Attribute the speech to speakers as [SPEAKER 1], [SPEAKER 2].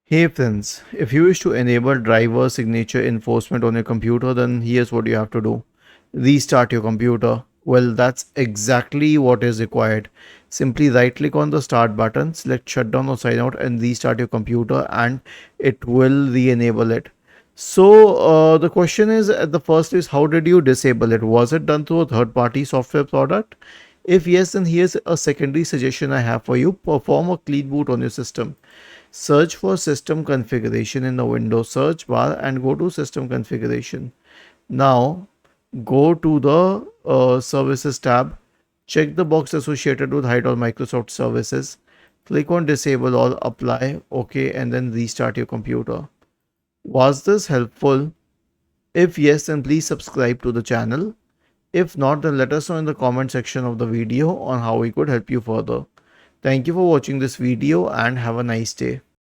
[SPEAKER 1] Hey friends, if you wish to enable driver signature enforcement on your computer, then here's what you have to do. Restart your computer. Well, that's exactly what is required. Simply right click on the start button, select shutdown or sign out and restart your computer and it will re-enable it. So the question is at the first is how did you disable it? Was it done through a third party software product? If yes, then here's a secondary suggestion I have for you. Perform a clean boot on your system. Search for system configuration in the Windows search bar and go to system configuration. Now go to the services tab. Check the box associated with hide all Microsoft services. Click on disable all, apply, OK, and then restart your computer. Was this helpful? If yes, then please subscribe to the channel. If not, then let us know in the comment section of the video on how we could help you further. Thank you for watching this video and have a nice day.